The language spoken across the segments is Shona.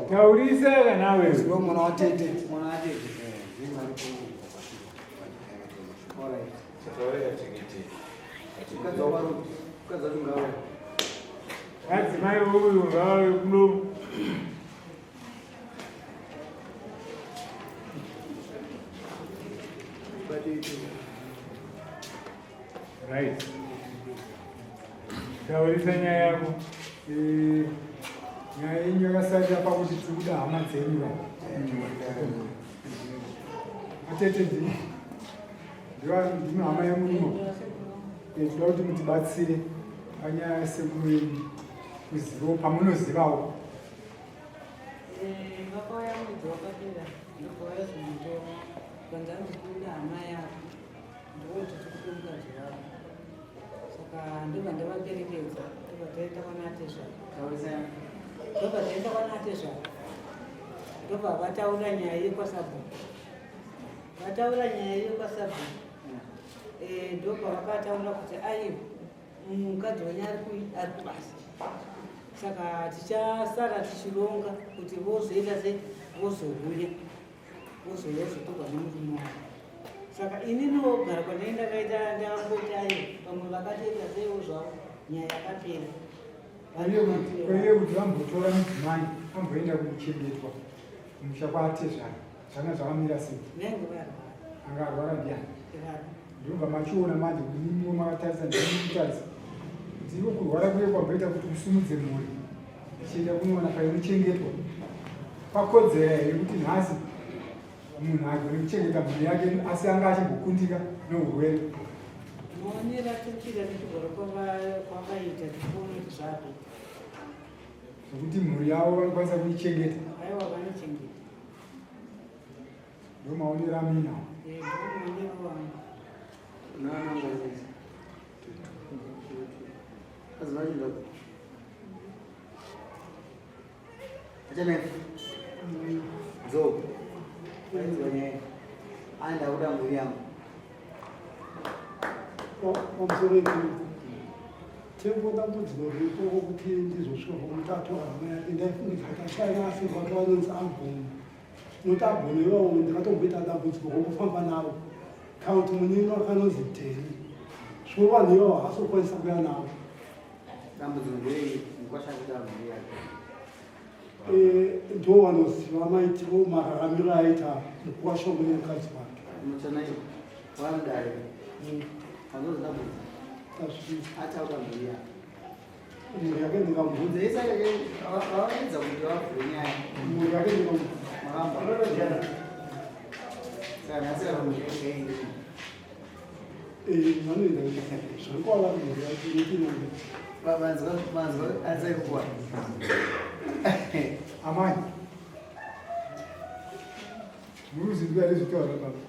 Taurisa nawe. Sio mwana wa tete. Mwana wa tete. Alright. Tutaweka tikiti. Kaza ngawe. Hadi mayo huyu ngawe kuno. Right. Taurisa nyaya yako. Nyaya yenyu yakasarira pakuti tiri kuda hama dzenyu. Atete ndini. Ndino hama yemuno. Tinoda kuti mutibatsire panyaya yesekuru yenyu kuzivo pamunozivawo. Vakauya mwedzi wakapera ndokauya zvinotoro kwanzanzi kuda hama yako ndokuti tikutomuka zvavo saka ndobva ndavaperekedza ndobva taenda kwanatezva ndobva taenda kwanatezva ndobva vataura nyaya yekwasabhuku ndobva vakataura kuti aivo mukadzi wenyu ari kubasa saka tichasara tichironga kuti vozoita sei vozouya vozotogwa nemurume wavo saka ini nogara kwandinenge kaita ndakangoti ayo vamwe vakatoita seivo zvavo nyaya yakapera kwaiye kuti vambotora mudzimai amboenda kuchengetwa kumusha kwaatezvana zvanga zvakamira sei nenge varwara angarwara ndiani ndobva machiona manje kuti mimiwo makatarisa ndimutarise kuti ivo kurwara kuye kwamboita kuti usumudze mhuri ichienda kunoona painochengetwa pakodzera here kuti nhasi munhu agone kuchengeta mhuri yake asi anga achimbokundika neurwere maonera tichida nechigoro kwavaita tione kuti zvapo zvokuti mhuri yavo vanokwanisa kuichengeta aiwa vanochengeta ndo maonera aminawo ndomaonero wangu Zo. Anda uda mburi yangu. Omsoreki. Tembo dambudziko riripo kuti ndizosvika pamutatu hama yake ndaifunga akashaya asi vakavanonzi abhoni noti abhoni iwawo ndakatomboita dambudziko rokufamba navo kauti munini wakanonzi dheni svo vanhu iwawo hasokwanisa kuya navo Dambudziko nderei mukwashakira mburi yake. Ndo vanoziva maitiro mararamiro aita mukuwashongo nemukadzi wake Muchana iyo. Wanadare. Anozi dambudziko. Achauta mburi yake. mhuri yake ndingamubvunza Mudze isa yake vaedza kuti vavhure nyaya. mhuri yake ndingamubvunza Makamba. Saka nhasi mhuri yake vanoenda zvakwava mhuri yake netinonge manzwa anzaikuwa. amai muruziva rezvitaura baba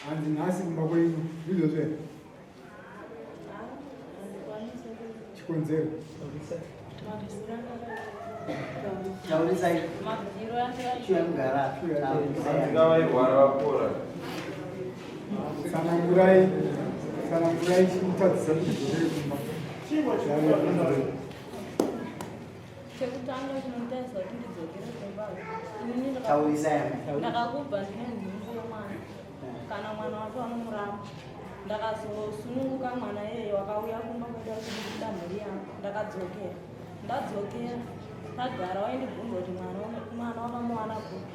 hanzi nhasi kumba kwenyu ndizvozve chikonzero Taurisai. Chiamugara. sanangurai chimutadzisa kuti zvozvere kumba chekutanga chinotariswa kuti ndidzokere kumba Taurisai. ndakakubva ndine nhumbu yemwana kana mwana wacho anomuramba ndakazosununguka mwana yeye wakauya kumba kuda kuti ndida mhuri yangu ndadzokera tagara waindibvunza kuti mwana wakamuwana kupi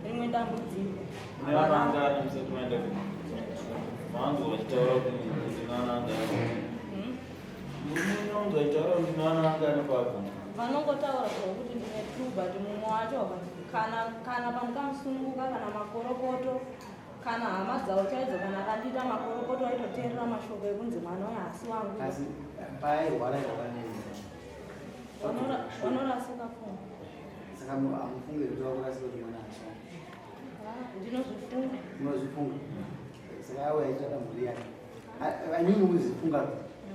rimwe dambudziko vanongotaura kuti ndine trubut mumwe wacho kana pangamusununguka kana makorokoto kana hama dzavo chaidzo kana akandiita makorokoto aitoteerera mashoko ekunzi mwana uyo hasi wangu vanorasika pfungwa Saka amufunge kuti wakurasika kuti mwana hasi wangu. ndinozvifunga Unozvifunga. Saka auya ichada mhuri yake. Vanyinyi kuzvifunga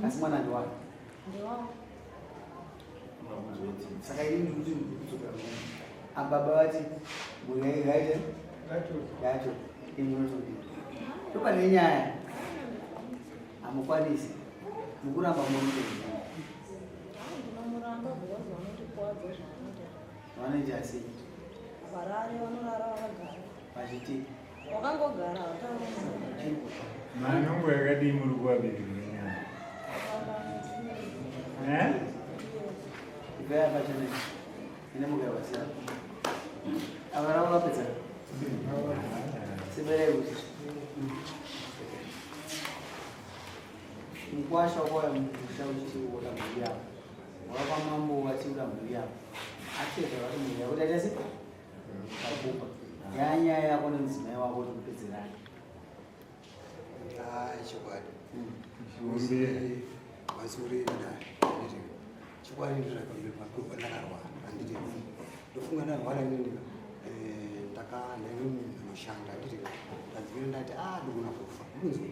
asi mwana ndiwake. ndiwavo Saka ini ndikuti ndikudzokera ababa vati mhuri yake yaite yacho imunotodii topane nyaya hamukwanisi mukuramba munomutenga ndinomuramba because vanotikuwadza zvanoita Vanoita sei? Varani vanorara vakagara. Vachiti. Wakangogara utaona. Manongo yakadii muri kuvabereki nenyama. Ibaya pachana. Ine mugara vasira. Avara vakapedza. Seberei kuti. Mukwasha kwa musha uchiura mhuri yavo. Wakapamambo wachiura mhuri yavo. Acheka vari mhuri yavo. Utaita sei? Kapupa. Nyaya yako nemudzimai wako kuti kupedzerani. Chikwadi. Masuri kudai. Chikwadi ndakambira pakuba ndakarwara. Anditi ndofunga ndarwara nini ndakaenda mushanda nditi ndadzivira ndati ndikuna kufa. Kunzi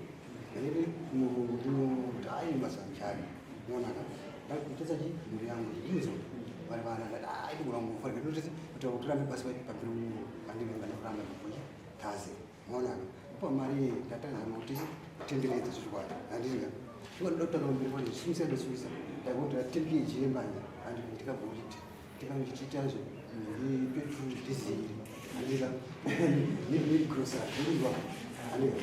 ndiri murungu kuti masanjari. Mwanaka. Ndakutsa chi muri yangu inzo. Vari vana ndati ndikuna kufa. Ndotsi kuti ukuramba basi pambiri mungu andinga ndakuramba kufa. Tazi. Mwanaka. Pamari ndatanga kuti tenderetse chikwadi. Andinga ndotanga mbiri manje suicide ndakuti atendeye chirembanya andi ndikabhuti tikamchitazo ni petrol diesel andika ni grocery ndizwa andika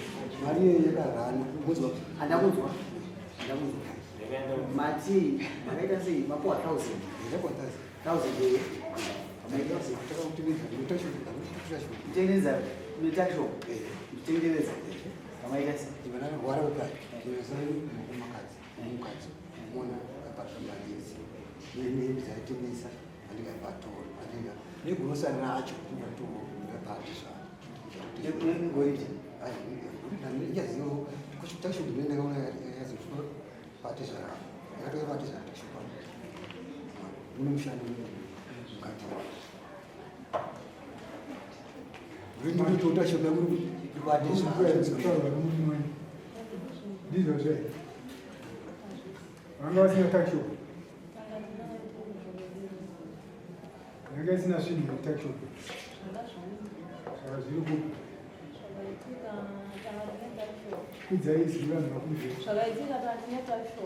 mari yakarana kuzwa Andakuzwa. Mati makaita sei mapuwa 1000. ndakwa 1000 kutengeneza mitaksho. Kutengeneza. Kamaita sei. ndivana wara wakati ndizai mukadzi mukadzi mona apashambalizi ni zaitengesa andika patoro andika ni grocery racho patoro ndapatisa Ngoiti. yaziyo kuchitasho ndinenge ona yaziyo patisa yakatoya patisa tashupa unomushando mukati ndito tasho yangu patisa ndizvo zve vanga vasina taksho vanga isina zvinhu taksho saka zviri kupi kudzaiziva nhakunze Zvakaitika tine taksho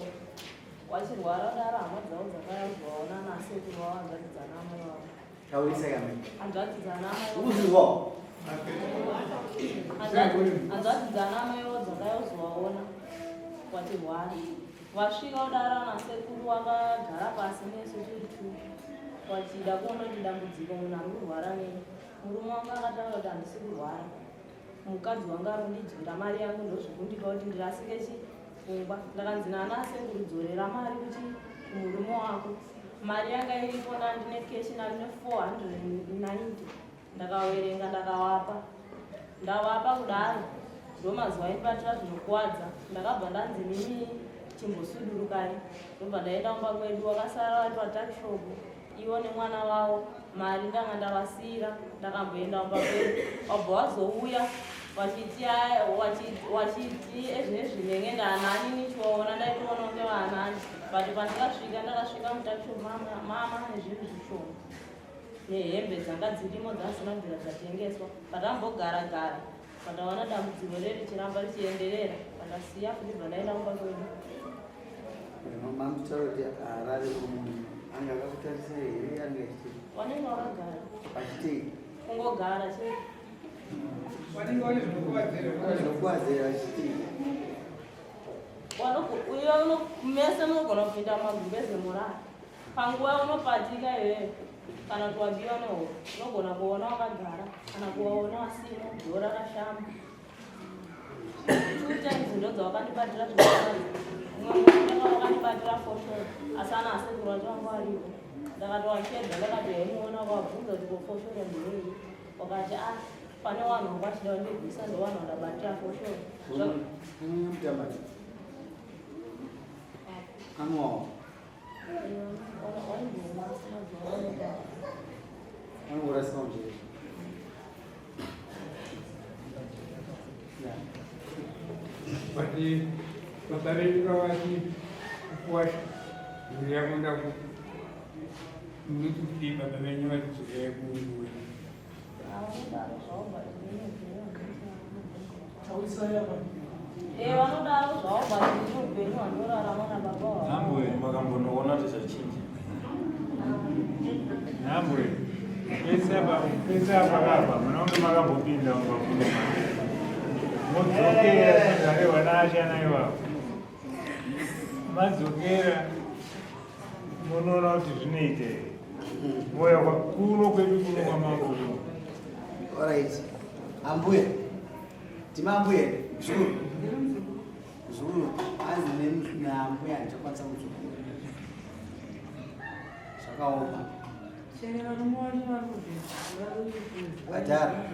wachirwara dara hama dzavo dzakayazwaona nasekuru wavo hanzvadzana amai vavo. Taurisa yame. Hanzvadzana amai vavo. Ukuzwa. Hanzvadzana amai vavo dzakayazwaona wachirwara. Wasvika udara nasekuru wakagara pasi nesu tiritu wachida kuona kuti dambudziko munhu ari kurwara nei. Murume wanga akataura kuti handisi kurwara. Mukadzi wanga arondidzinda mari yangu ndozvikundika kuti ndirasike chipfungwa. Ndakanzi nana sekuru dzorera mari kuti murume wako. Mari yanga iripo ndine keshi narine 490. Ndakawerenga ndakavapa. Ndavapa kudaro. Ndomazuva aibatira zvinokuwadza. Ndakabva ndanzi nini chimbosudurukai. Ndobva ndaenda kumba kwedu wakasara vari patakishopu. Ivo nemwana wavo. Mari ndanga ndavasira. Ndakamboenda kumba kwedu. Wabva wazouya wachiti ezvinenge ndaanani nichiwaona ndaitoona kunge vaanani. But pandakasvika ndakasvika mutakishopu mama nezvinhu zvishoma. Nehembe dzanga dzirimo dzasina kubvira dzatengeswa. Pandambogara pandaona dambudziko richiramba richienderera. Pandasiya kuti pandaenda kumba kwedu. Mamutaura kuti arare kumunhu anga akakutarisira here anga achiti. Wanenge wakagara. Achitei. Kungogara chete. vanenge vane zvinokuwadzera achitei. Mese munogona kupinda mumagumbeze murara. Panguva unopatika iwewe kana kuti wabiwa nehope unogona kuona wakagara kana kuwaona wasina dhora rashama. 2 times ndodzawakandibatira zvinokuwadza. Umwe munhu wakandibatira foshoro asi ana asekuru wacho vanga varipo. Ndakatowachedza ndakati haimuona kwabvunza kuti kofoshoro ndirei. Wakati pane vanhu vangachida kundigwisa ndovanhu vandabatira foshoro. Mutamati. Anwawo. Anongorasika mujeri. vati vabereka vati kuwasha mhuri yako ndaku kuti baba venyu vadzokere kuwe vanodaro zvavo basi upenyu hwanorarama nababa wavo. Nambwe makambonoona kuti zvachinja. nambwe pesa pakapa munonge makambopinda mumafuro modzokera sezvarewa naashana ivavo madzokera munoona kuti zvinoita here moya kuno kwedu kuno kwamambuyo. Alright. Ambuye. Timambuye. Zulu. Zulu. Anzi nambuye andichakwanisa kudzokera. Zvakaoma. Adara.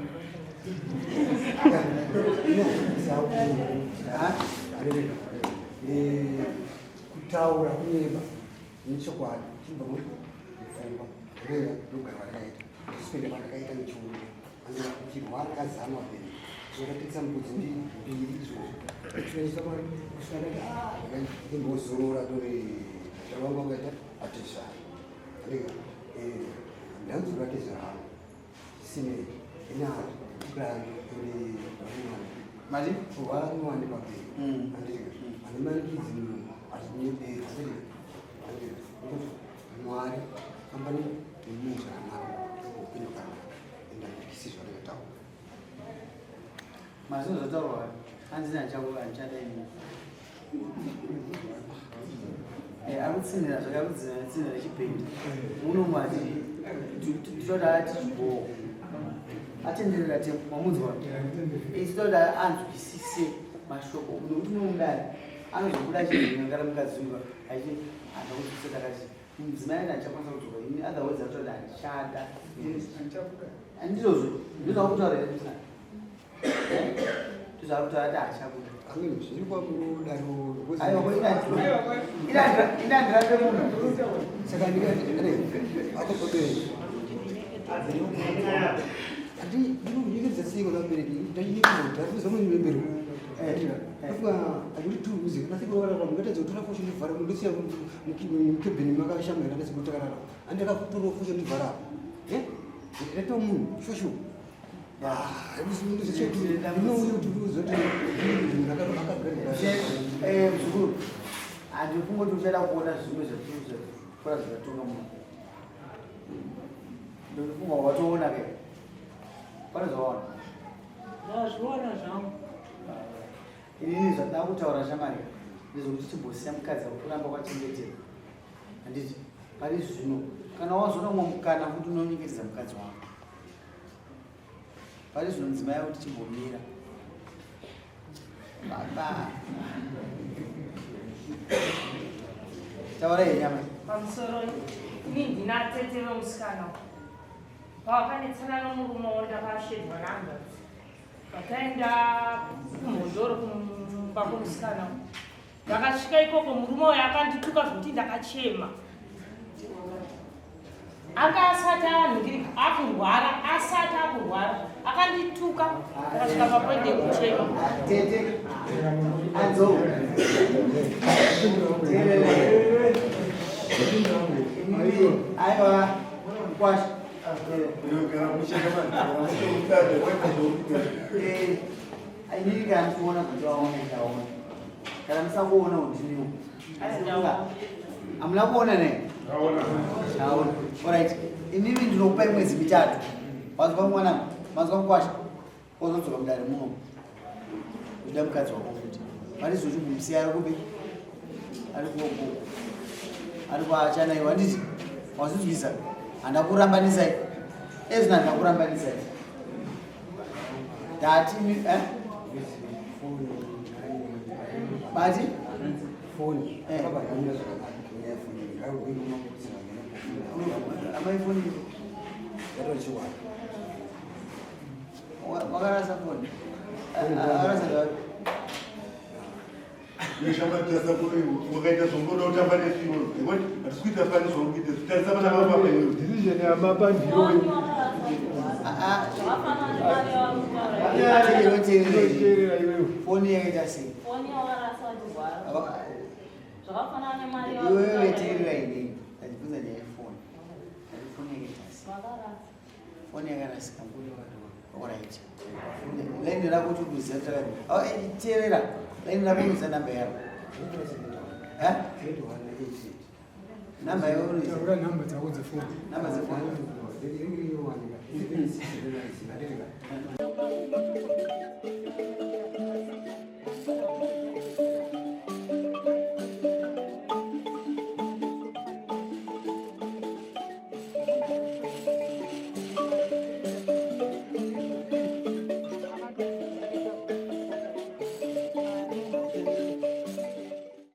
Kutaura kuneba nechokwadi chibva mupfungwa rera rogara rakaita tiswende pandakaita nechiuno andira kuchirwara kazama peri zvakatekesa mbudzi mbiri izvozvo tinoisa kusanaa imbozorora tore zvavanga ukaita atizvara andika ndanzura tezvahano sinei inaro kurani uri Mali? kurwara kunowanikwa peri andika ane manikidzi Mwari ambani munhu zvakanaka upenyu hwakanaka enda ndikisizwa nekataura Mazino zotaurwa handina andichada ini. Arikutsinira zvakakutsinira nechipenda unomu ati tinoda ati chibhoho atenderera tembo mamunzwa tinoda anzwisise mashoko nokuti unomudari anozobuda chinhu mukadzinga achi andakudzisa takati mudzimai ane achakwanisa kudzoka ini otherwise atoda achada andizvozvo ndizva kutaura here kusana tizva kutaura ati achabuda zviri kwamudaro inandirate munhu saka akotobere ndinokunyekedzisa seiko nabereki ndaiizotarikuzamwenyuemberi aikuturuze nasekoaramungatadzotora fosho ndivhara mundosiya mukebheni makashamira ndasikotakarara andakakutora fosho ndivhara reta munhu shosho mzukuru handifungoti uchada kuona zvimwe zvekora zvakatonga munhu ndofunga watoona ke pane zvaona Zvazviona zvangu. inini zvandava kutaura shamari ndezvokuti timbosiya mukadzi akuramba kwachengetera handiti pari zvino kana wazoona mumwe mukana kuti unonyengetedza mukadzi wako pari zvino nzimai kuti timbomira baba taurai henyama pamusoro ini ndina tete vemusikana pavakanetsana nomurume wondakashedwa neambulansi pataenda kumhondoro kumba kwomusikana ndakasvika ikoko murume uyo akandituka zvokuti ndakachema anga asati anhingirika akurwara asati akurwara akandituka akasvika papoinde kuchema tete anzo aiwa kwasha ainini kana kuona kuti waona ikaona kana musangoona udiniwo hamuna kuona ne aona alright inini ndinokupai mwedzi mitatu wanzwa mwanangu manzwa mukwasha ozodzoka mudare muno uda mukadzi wako futi mari zvochi kumusiya ari kubi ari kuoko ari kwachanaiwa handiti wazvinzwisa handakurambanisai ezvina handakurambanisai dati bati foni amaifoni yatochiwana wakarasa foni akarasa neshamatasa wakaita zvongoda kutamba nesiro hatikuita fani zvakuita zvitarisa vana vapapa division yamapandiro foni yakaita sei iwewe veteerera inei achibvunza nyaya yefoni ati foni yakaita sei foni yakarasika alright laini rako tikuziva teerera laini rako uziva namba yaro Namba yao ni taura namba dzako dzefoni. namba za phone. Ndiri iyo wanika.